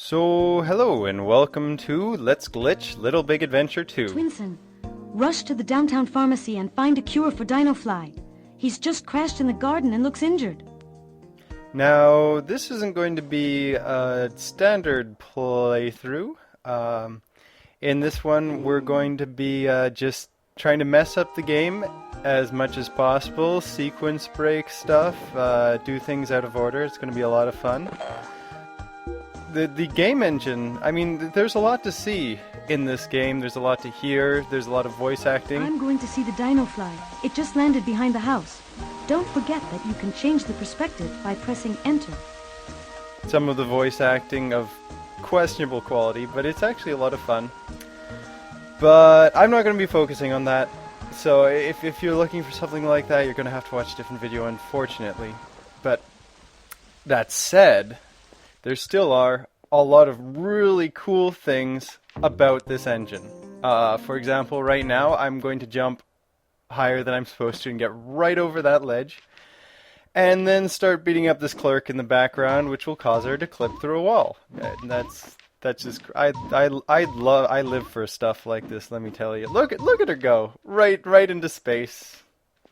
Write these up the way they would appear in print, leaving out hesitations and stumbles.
So, hello and welcome to Let's Glitch Little Big Adventure 2. Twinson, rush to the downtown pharmacy and find a cure for Dinofly. He's just crashed in the garden and looks injured. Now, this isn't going to be a standard playthrough. In this one, we're going to be just trying to mess up the game as much as possible, sequence break stuff, do things out of order. It's going to be a lot of fun. The game engine, I mean, there's a lot to see in this game. There's a lot to hear. There's a lot of voice acting. I'm going to see the Dinofly. It just landed behind the house. Don't forget that you can change the perspective by pressing enter. Some of the voice acting of questionable quality, but it's actually a lot of fun. But I'm not going to be focusing on that. So if you're looking for something like that, you're going to have to watch a different video, unfortunately. But that said, there still are a lot of really cool things about this engine. For example, right now I'm going to jump higher than I'm supposed to and get right over that ledge, and then start beating up this clerk in the background, which will cause her to clip through a wall. And that's just I live for stuff like this. Let me tell you. Look at her go right into space.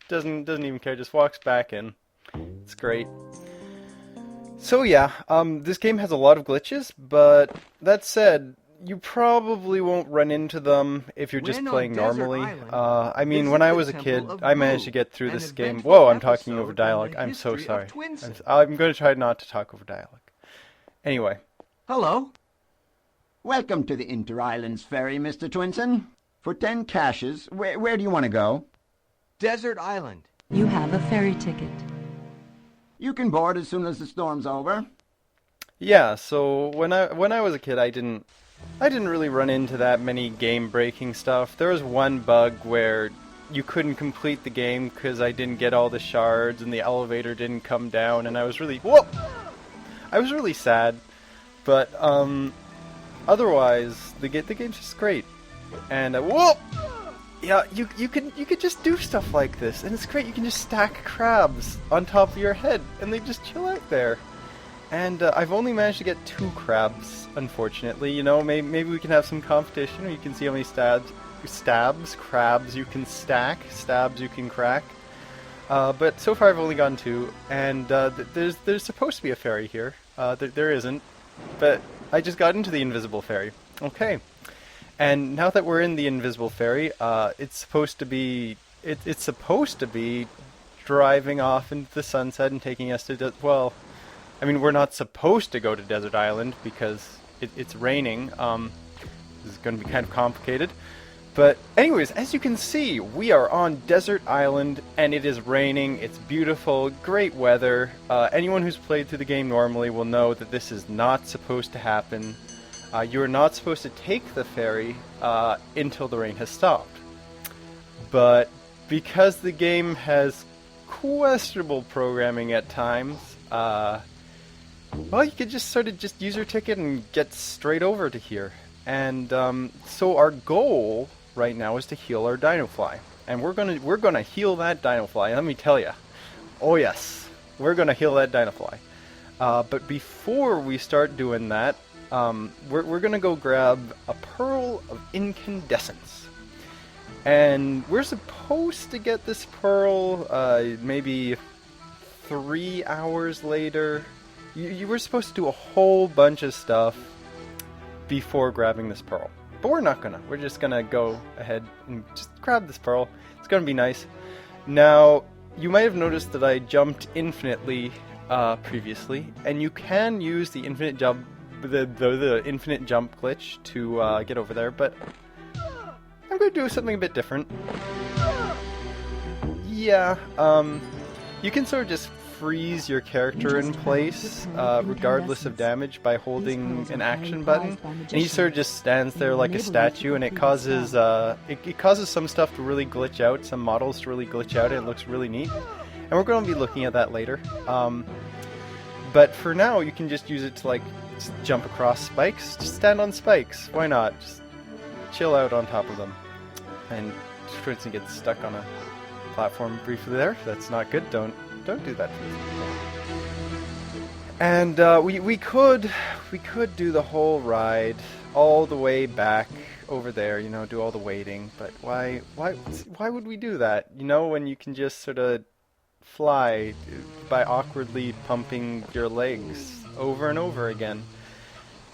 Doesn't even care. Just walks back in. It's great. So yeah, this game has a lot of glitches, but that said, you probably won't run into them if you're just playing normally. I mean, when I was a kid, I managed to get through this game. Whoa, I'm talking over dialogue. I'm so sorry. I'm going to try not to talk over dialogue. Anyway. Hello. Welcome to the Inter-Islands Ferry, Mr. Twinson. For 10 caches, where do you want to go? Desert Island. You have a ferry ticket. You can board as soon as the storm's over. Yeah, so when I was a kid, I didn't really run into that many game-breaking stuff. There was one bug where you couldn't complete the game because I didn't get all the shards and the elevator didn't come down, and I was really sad. But otherwise, the game's just great. And yeah, you could just do stuff like this, and it's great. You can just stack crabs on top of your head, and they just chill out there. And I've only managed to get 2 crabs, unfortunately. You know, maybe we can have some competition, where you can see how many crabs you can stack, stabs you can crack. But so far I've only gotten 2, and there's supposed to be a ferry here. There isn't, but I just got into the invisible ferry. Okay. And now that we're in the invisible ferry, it's supposed to be driving off into the sunset and taking us to well, I mean, we're not supposed to go to Desert Island because it's raining. This is going to be kind of complicated. But anyways, as you can see, we are on Desert Island and it is raining. It's beautiful, great weather. Anyone who's played through the game normally will know that this is not supposed to happen. You are not supposed to take the ferry until the rain has stopped. But because the game has questionable programming at times, well, you could just sort of just use your ticket and get straight over to here. And so our goal right now is to heal our Dinofly, and we're gonna heal that Dinofly. Let me tell you, oh yes, we're gonna heal that Dinofly. But before we start doing that, we're gonna go grab a pearl of incandescence, and we're supposed to get this pearl maybe 3 hours later. You were supposed to do a whole bunch of stuff before grabbing this pearl, but we're not gonna. We're just gonna go ahead and just grab this pearl. It's gonna be nice. Now, you might have noticed that I jumped infinitely previously, and you can use the infinite jump. The infinite jump glitch to get over there, but I'm going to do something a bit different. Yeah, you can sort of just freeze your character in place, regardless of damage, by holding an action button, and he sort of just stands there like a statue, and it causes it causes some stuff to really glitch out, some models to really glitch out, and it looks really neat. And we're going to be looking at that later. But for now, you can just use it to just jump across spikes. Just stand on spikes. Why not? Just chill out on top of them. And for instance, get stuck on a platform briefly there. That's not good. Don't do that. And we could we could do the whole ride all the way back over there, you know, do all the waiting, but why would we do that? You know, when you can just sort of fly by awkwardly pumping your legs over and over again.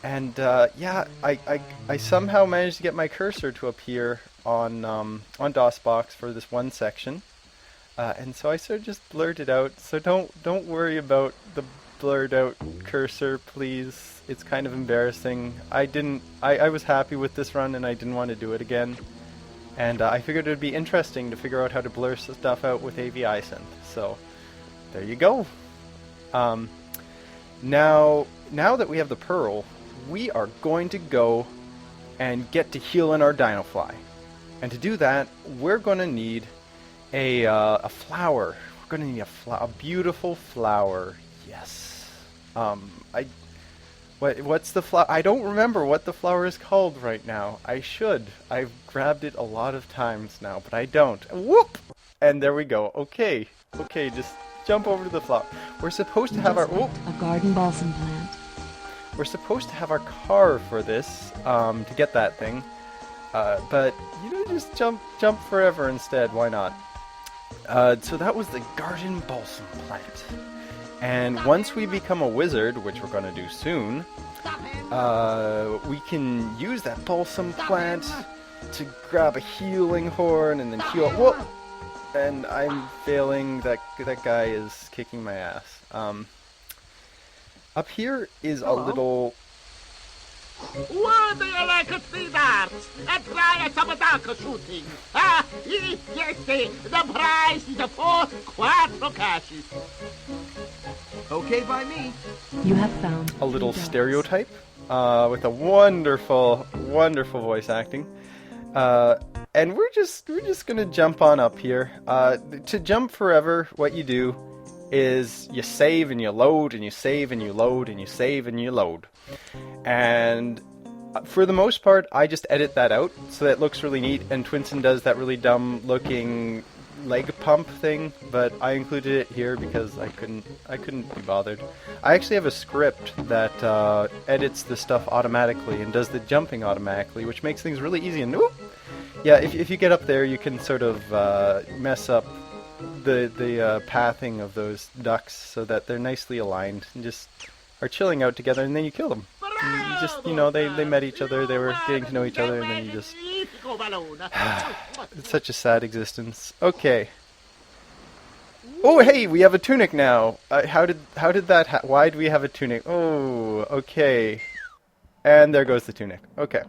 And yeah, I somehow managed to get my cursor to appear on DOSBox for this one section, and so I sort of just blurred it out. So don't worry about the blurred out cursor, please. It's kind of embarrassing. I was happy with this run and I didn't want to do it again. And I figured it would be interesting to figure out how to blur stuff out with AVI synth. So there you go. Now that we have the pearl, we are going to go and get to healing our Dinofly. And to do that, we're going to need a flower. We're going to need a beautiful flower. Yes. What's the flower? I don't remember what the flower is called right now. I should. I've grabbed it a lot of times now, but I don't. Whoop! And there we go. Okay, just jump over to the flower. We're supposed to have our... A garden balsam plant. We're supposed to have our car for this, to get that thing. But, you know, just jump forever instead. Why not? So that was the garden balsam plant. And once we become a wizard, which we're going to do soon, we can use that balsam plant to grab a healing horn and then heal... Whoop! And I'm failing. That guy is kicking my ass. Up here is a little... Would you like to see that? And try some dark shooting. Yes, the prize is for quattro cashes. Okay by me. You have found a little stereotype with a wonderful voice acting. And we're just gonna jump on up here. To jump forever, what you do is you save and you load and you save and you load and you save and you load. And for the most part, I just edit that out so that it looks really neat. And Twinsen does that really dumb looking leg pump thing, but I included it here because I couldn't be bothered. I actually have a script that edits the stuff automatically and does the jumping automatically, which makes things really easy. And whoop! Yeah, if you get up there, you can sort of mess up the pathing of those ducks so that they're nicely aligned and just are chilling out together, and then you kill them. You just, you know, they met each other, they were getting to know each other, and then you just... It's such a sad existence. Okay. Oh, hey, we have a tunic now. How did that why do we have a tunic? Oh, okay. And there goes the tunic. Okay.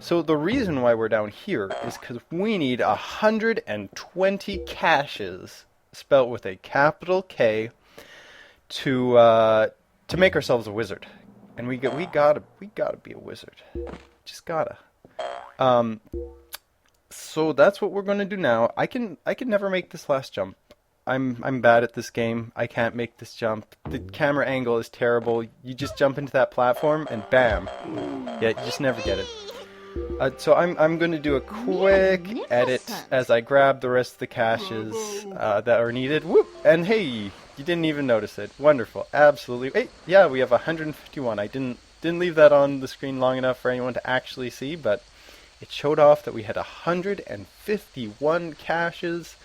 So the reason why we're down here is because we need 120 caches, spelt with a capital K, to make ourselves a wizard. And we gotta be a wizard. Just gotta. So that's what we're gonna do now. I can never make this last jump. I'm bad at this game. I can't make this jump. The camera angle is terrible. You just jump into that platform and bam. Yeah, you just never get it. So I'm going to do a quick edit as I grab the rest of the caches that are needed. Whoop! And hey, you didn't even notice it. Wonderful. Absolutely. Hey, yeah, we have 151. I didn't leave that on the screen long enough for anyone to actually see, but it showed off that we had 151 caches,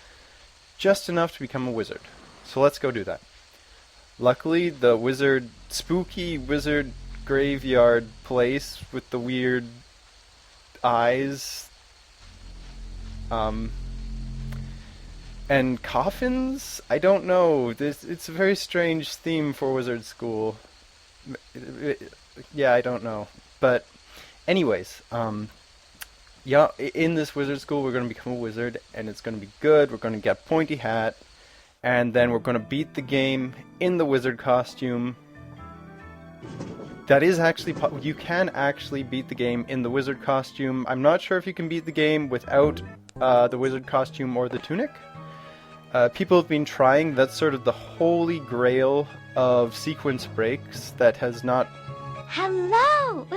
just enough to become a wizard. So let's go do that. Luckily, the spooky wizard graveyard place with the weird eyes and coffins, I don't know, it's a very strange theme for wizard school. Yeah, I don't know, but anyways, yeah, in this wizard school we're going to become a wizard and it's going to be good. We're going to get pointy hat and then we're going to beat the game in the wizard costume. That is actually... You can actually beat the game in the wizard costume. I'm not sure if you can beat the game without the wizard costume or the tunic. People have been trying. That's sort of the holy grail of sequence breaks that has not... Hello!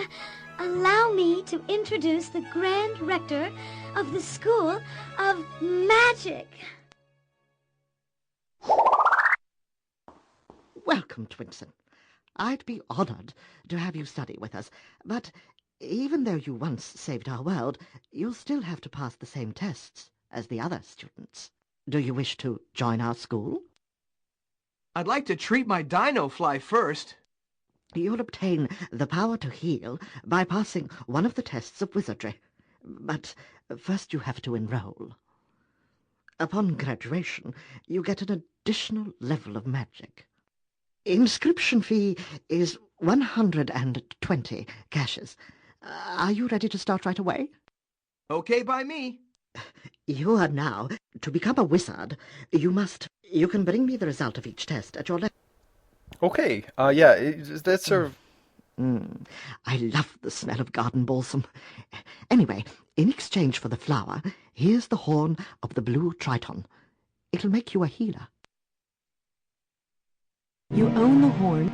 Allow me to introduce the Grand Rector of the School of Magic. Welcome, Twinsen. I'd be honored to have you study with us, but even though you once saved our world, you'll still have to pass the same tests as the other students. Do you wish to join our school? I'd like to treat my dino fly first. You'll obtain the power to heal by passing one of the tests of wizardry. But first you have to enroll. Upon graduation, you get an additional level of magic. Inscription fee is 120 caches. Are you ready to start right away? Okay by me. You are now, to become a wizard, you can bring me the result of each test at your Okay, yeah, that's sort of... I love the smell of garden balsam. Anyway, in exchange for the flower, here's the horn of the blue triton. It'll make you a healer. You own the horn.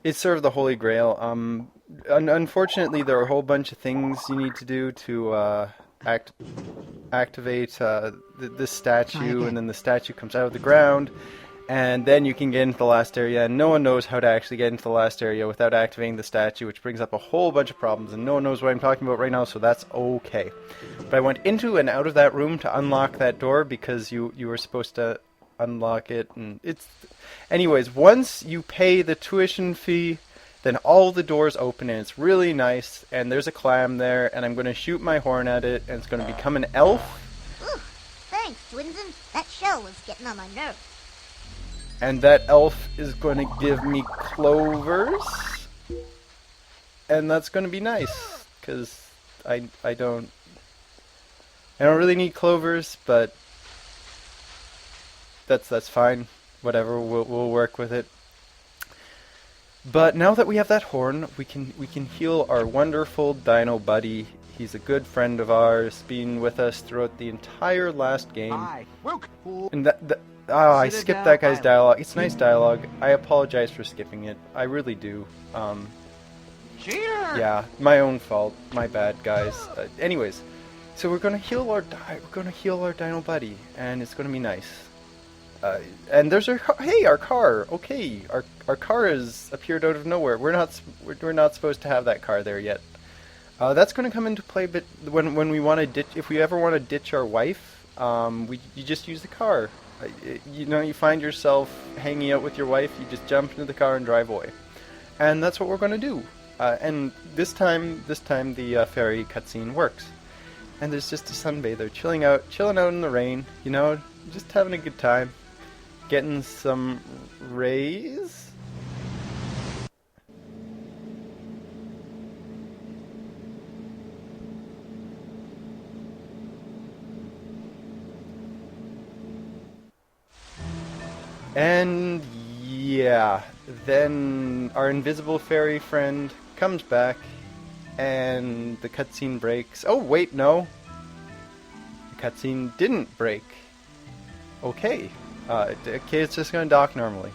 It's sort of the Holy Grail. Unfortunately, there are a whole bunch of things you need to do to activate this statue, and then the statue comes out of the ground, and then you can get into the last area, and no one knows how to actually get into the last area without activating the statue, which brings up a whole bunch of problems, and no one knows what I'm talking about right now, so that's okay. But I went into and out of that room to unlock that door, because you were supposed to unlock it, and it's... Anyways, once you pay the tuition fee, then all the doors open, and it's really nice, and there's a clam there, and I'm going to shoot my horn at it, and it's going to become an elf. Ooh, thanks, Twinsen. That shell was getting on my nerves. And that elf is going to give me clovers, and that's going to be nice, because I don't really need clovers, but that's fine. Whatever, we'll work with it. But now that we have that horn, we can heal our wonderful dino buddy. He's a good friend of ours, been with us throughout the entire last game. And I skipped that guy's dialogue. It's nice dialogue. I apologize for skipping it. I really do. Yeah, my own fault. My bad, guys. Anyways, so we're gonna heal our dino buddy, and it's gonna be nice. And there's our car. Hey, our car. Okay, our car has appeared out of nowhere. We're not supposed to have that car there yet. That's going to come into play, but when we want to ditch, if we ever want to ditch our wife, you just use the car. You find yourself hanging out with your wife, you just jump into the car and drive away, and that's what we're going to do. And this time the ferry cutscene works, and there's just a sunbather chilling out in the rain. Just having a good time. Getting some rays. And yeah, then our invisible fairy friend comes back and the cutscene breaks. Oh wait, no. The cutscene didn't break. Okay. Okay, it's just gonna dock normally.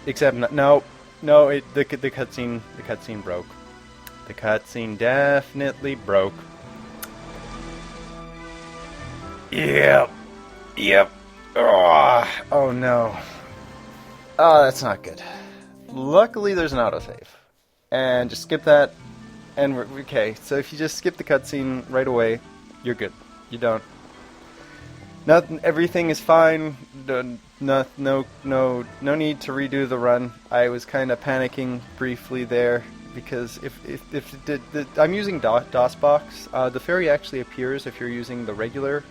Except no, the cutscene broke. The cutscene definitely broke. Yep. Oh no. Oh, that's not good. Luckily, there's an autosave, and just skip that, and we're okay. So if you just skip the cutscene right away, you're good. You don't. Everything is fine. No need to redo the run. I was kind of panicking briefly there because I'm using DOSBox. The ferry actually appears if you're using the regular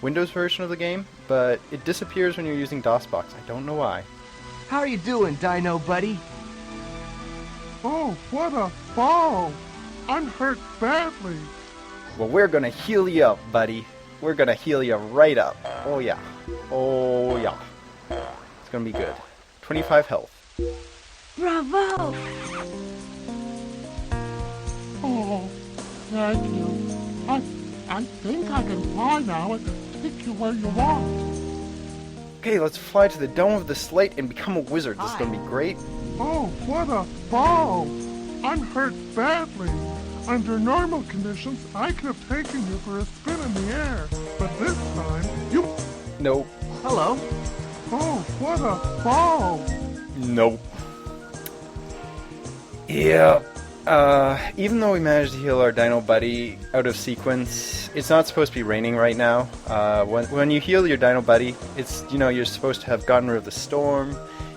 Windows version of the game, but it disappears when you're using DOSBox. I don't know why. How are you doing, Dino Buddy? Oh, what a fall! I'm hurt badly. Well, we're gonna heal you up, buddy. We're gonna heal you right up. Oh yeah. It's gonna be good. 25 health. Bravo! Oh, thank you. I think I can fly now and take you where you want. Okay, let's fly to the dome of the slate and become a wizard. This is gonna be great. Oh, what a fall! I'm hurt badly. Under normal conditions, I could have taken you for a spin in the air, but this time, you... Nope. Hello. Oh, what a fall! Nope. Yeah. Even though we managed to heal our dino buddy out of sequence, it's not supposed to be raining right now. When you heal your dino buddy, it's, you're supposed to have gotten rid of the storm.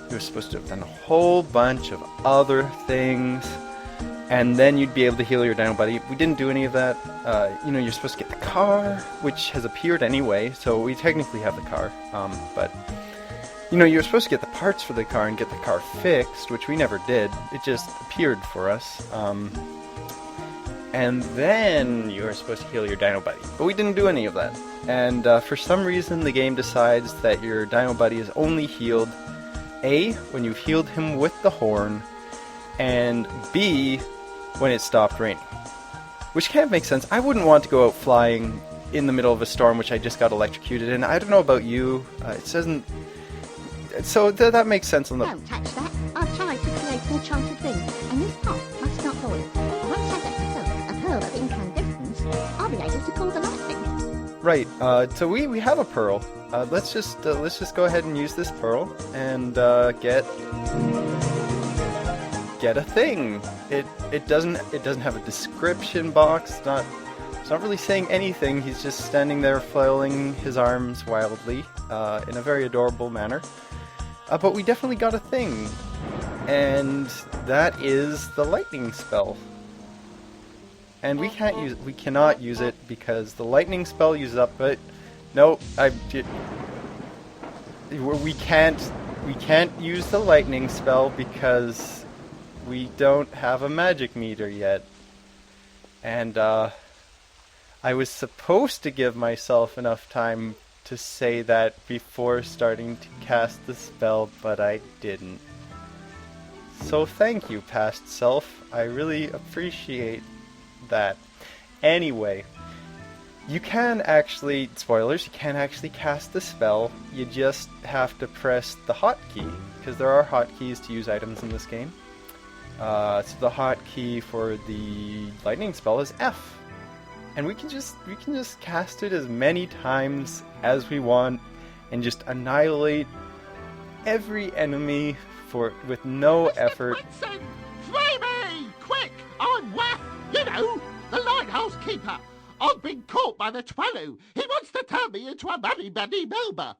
You're supposed to have done a whole bunch of other things, and then you'd be able to heal your dino buddy. We didn't do any of that. You're supposed to get the car, which has appeared anyway, so we technically have the car. But you're supposed to get the parts for the car and get the car fixed, which we never did. It just appeared for us. And then you were supposed to heal your dino buddy. But we didn't do any of that. And for some reason, the game decides that your dino buddy is only healed, A, when you've healed him with the horn, and B, when it stopped raining. Which kind of makes sense. I wouldn't want to go out flying in the middle of a storm, which I just got electrocuted in. I don't know about you. It doesn't... So that makes sense on the... Don't touch that. I've tried to create an enchanted ring, and this pot must not boil. Once I get a pearl of incandescence, I'll be able to call the lightning. Right. So we have a pearl. Let's just go ahead and use this pearl and get a thing. It doesn't have a description box. It's not really saying anything. He's just standing there flailing his arms wildly in a very adorable manner. But we definitely got a thing, and that is the lightning spell. And we cannot use it because the lightning spell uses up. But no, we can't use the lightning spell because we don't have a magic meter yet. And I was supposed to give myself enough time to say that before starting to cast the spell, but I didn't. So thank you, past self. I really appreciate that. Anyway, you can actually, spoilers, you can actually cast the spell. You just have to press the hotkey, because there are hotkeys to use items in this game. So the hotkey for the lightning spell is F. And we can just cast it as many times as we want and just annihilate every enemy with no effort. Twinsen, free me! Quick! I'm the lighthouse keeper. I've been caught by the Twallow. He wants to turn me into a money-money Melba.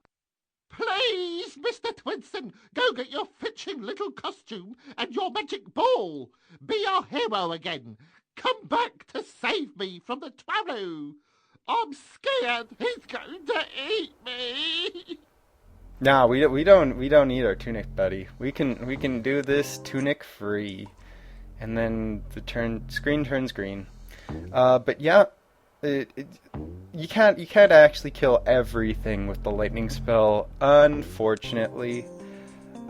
Please, Mr. Twinsen, go get your fetching little costume and your magic ball. Be our hero again. Come back to save me from the Twallow. I'm scared he's going to eat me. Nah, we don't need our tunic, buddy. We can do this tunic free, and then the screen turns green. But yeah, you can't actually kill everything with the lightning spell, unfortunately.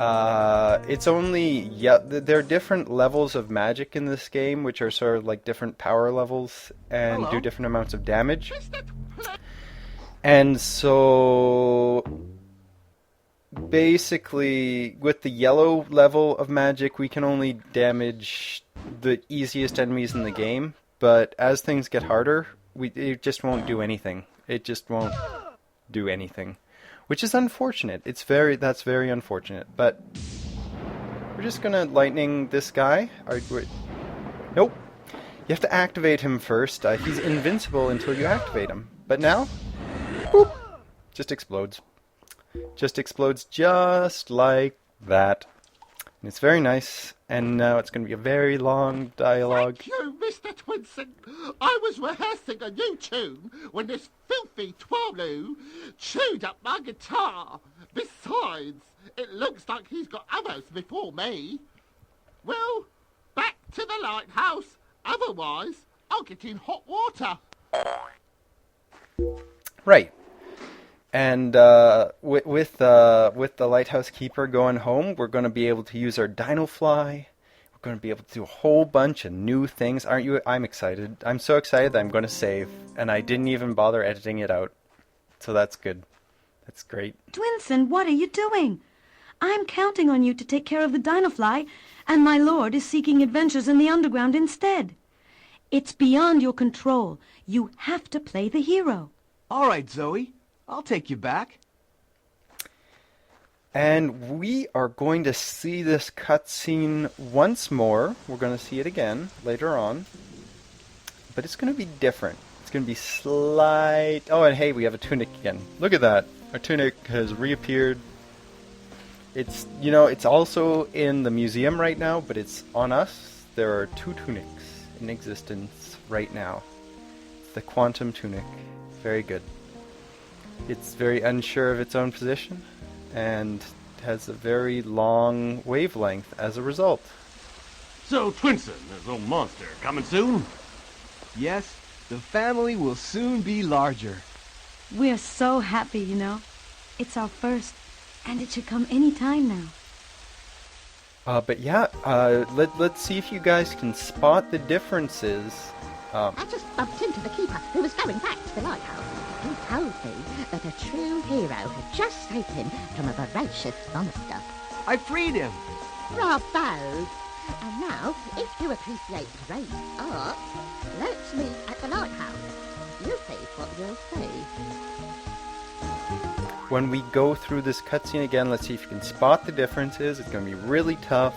It's only, there are different levels of magic in this game, which are sort of like different power levels and do different amounts of damage. And so basically, with the yellow level of magic, we can only damage the easiest enemies in the game. But as things get harder, it just won't do anything. It just won't do anything. Which is unfortunate. That's very unfortunate. But we're just gonna lightning this guy. Nope. You have to activate him first. He's invincible until you activate him. But now, boop, just explodes. Just explodes just like that. And it's very nice. And now it's going to be a very long dialogue. Thank you, Mr. Twinsen. I was rehearsing a new tune when this filthy Twallow chewed up my guitar. Besides, it looks like he's got others before me. Well, back to the lighthouse. Otherwise, I'll get in hot water. Right. And with the lighthouse keeper going home, we're going to be able to use our dino fly. We're going to be able to do a whole bunch of new things. Aren't you? I'm excited. I'm so excited that I'm going to save. And I didn't even bother editing it out. So that's good. That's great. Twinsen, what are you doing? I'm counting on you to take care of the Dinofly, and my lord is seeking adventures in the underground instead. It's beyond your control. You have to play the hero. All right, Zoe. I'll take you back. And we are going to see this cutscene once more. We're going to see it again later on. But it's going to be different. It's going to be slight... Oh, and hey, we have a tunic again. Look at that. Our tunic has reappeared. It's, you know, it's also in the museum right now, but it's on us. There are 2 tunics in existence right now. It's the quantum tunic. Very good. It's very unsure of its own position, and has a very long wavelength as a result. So, Twinson, this old monster, coming soon? Yes, the family will soon be larger. We're so happy, you know. It's our first, and it should come any time now. But yeah, let's see if you guys can spot the differences. I just bumped into the keeper who was going back to the lighthouse. He told me that a true hero had just saved him from a voracious monster. I freed him. Bravo! And now, if you appreciate great art, let's meet at the lighthouse. You'll see what you'll see. When we go through this cutscene again, let's see if you can spot the differences. It's going to be really tough.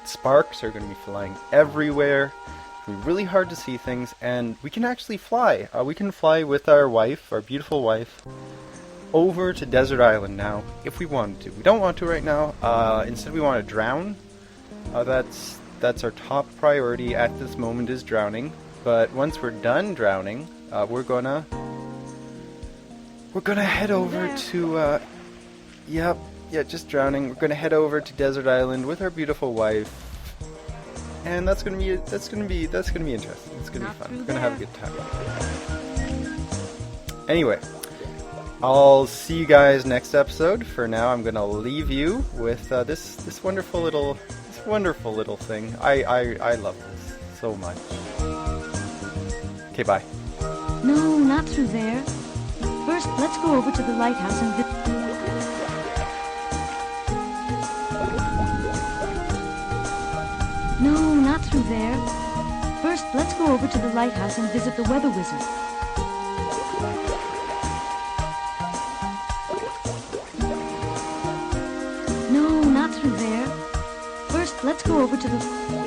Sparks are going to be flying everywhere. It's going to be really hard to see things, and we can actually fly. We can fly with our wife, our beautiful wife, over to Desert Island now, if we wanted to. We don't want to right now. Instead, we want to drown. That's our top priority at this moment, is drowning. But once we're done drowning, we're gonna head over to just drowning. We're gonna head over to Desert Island with our beautiful wife, and that's gonna be interesting. It's gonna be fun. We're gonna have a good time. Anyway, I'll see you guys next episode. For now, I'm gonna leave you with this wonderful little thing. I love this so much. Okay, bye. No, not through there. First, let's go over to the lighthouse and No, not through there. First, let's go over to the lighthouse and visit the weather wizard. No, not through there. First, let's go over to the...